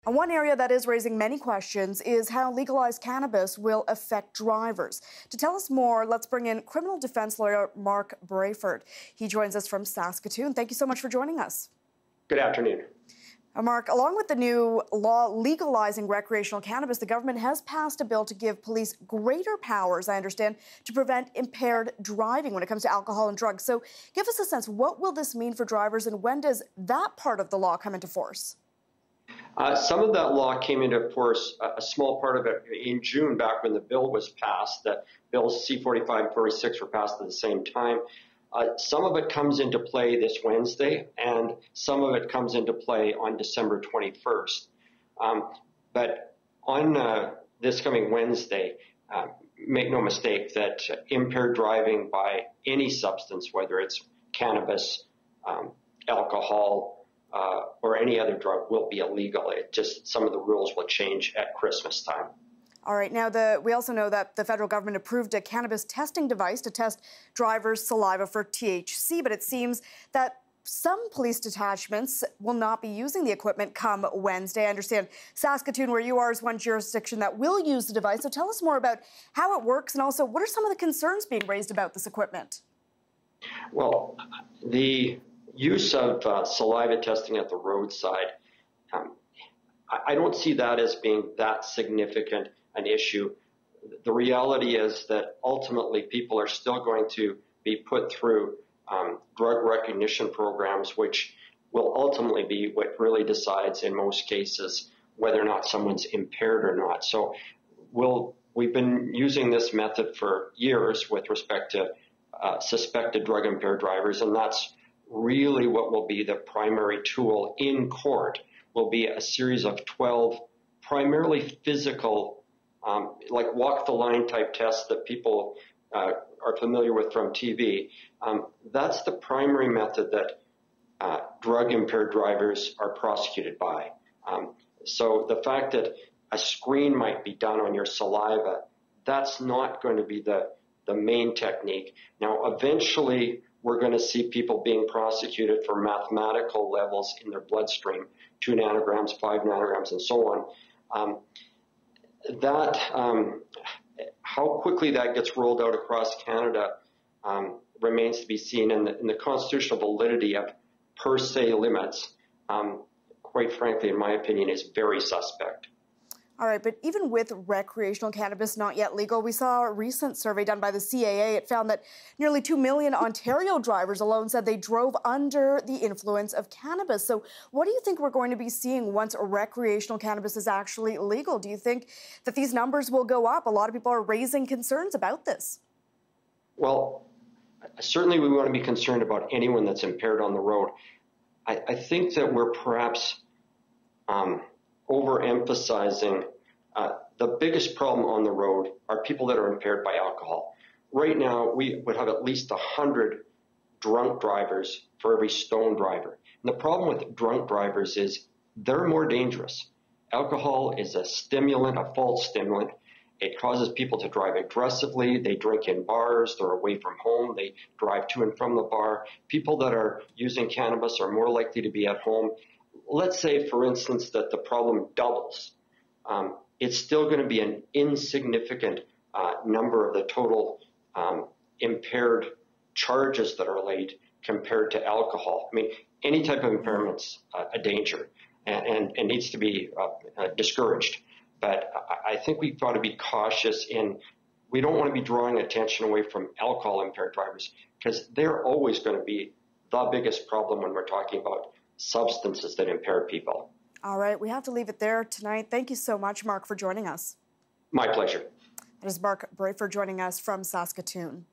And one area that is raising many questions is how legalized cannabis will affect drivers. To tell us more, let's bring in criminal defense lawyer Mike Brayford. He joins us from Saskatoon. Thank you so much for joining us. Good afternoon. Mark, along with the new law legalizing recreational cannabis, the government has passed a bill to give police greater powers, I understand, to prevent impaired driving when it comes to alcohol and drugs. So give us a sense, what will this mean for drivers and when does that part of the law come into force? Some of that law came into force, a small part of it, in June, back when the bill was passed. The bills C-45 and 46 were passed at the same time. Some of it comes into play this Wednesday, and some of it comes into play on December 21st. But on this coming Wednesday, make no mistake that impaired driving by any substance, whether it's cannabis, alcohol, or any other drug, will be illegal. It just, some of the rules will change at Christmas time. All right. Now, we also know that the federal government approved a cannabis testing device to test drivers' saliva for THC, but it seems that some police detachments will not be using the equipment come Wednesday. I understand Saskatoon, where you are, is one jurisdiction that will use the device. So tell us more about how it works and also what are some of the concerns being raised about this equipment? Well, the use of saliva testing at the roadside, I don't see that as being that significant an issue. The reality is that ultimately people are still going to be put through drug recognition programs, which will ultimately be what really decides in most cases whether or not someone's impaired or not. So we've been using this method for years with respect to suspected drug impaired drivers, and that's really what will be the primary tool in court. Will be a series of 12 primarily physical, like walk the line type tests that people are familiar with from TV. That's the primary method that drug impaired drivers are prosecuted by. So the fact that a screen might be done on your saliva, that's not going to be the main technique. Now, eventually, we're going to see people being prosecuted for mathematical levels in their bloodstream, 2 nanograms, 5 nanograms, and so on. How quickly that gets rolled out across Canada remains to be seen, and the constitutional validity of per se limits, quite frankly, in my opinion, is very suspect. All right, but even with recreational cannabis not yet legal, we saw a recent survey done by the CAA. It found that nearly 2 million Ontario drivers alone said they drove under the influence of cannabis. So what do you think we're going to be seeing once recreational cannabis is actually legal? Do you think that these numbers will go up? A lot of people are raising concerns about this. Well, certainly we want to be concerned about anyone that's impaired on the road. I think that we're perhaps overemphasizing the biggest problem on the road are people that are impaired by alcohol. Right now, we would have at least 100 drunk drivers for every stone driver. And the problem with drunk drivers is they're more dangerous. Alcohol is a stimulant, a false stimulant. It causes people to drive aggressively. They drink in bars. They're away from home. They drive to and from the bar. People that are using cannabis are more likely to be at home. Let's say, for instance, that the problem doubles. It's still going to be an insignificant number of the total impaired charges that are laid compared to alcohol. I mean, any type of impairment's a danger and needs to be discouraged. But I think we've got to be cautious we don't want to be drawing attention away from alcohol impaired drivers because they're always going to be the biggest problem when we're talking about substances that impair people. All right, we have to leave it there tonight. Thank you so much, Mark, for joining us. My pleasure. That is Mike Brayford joining us from Saskatoon.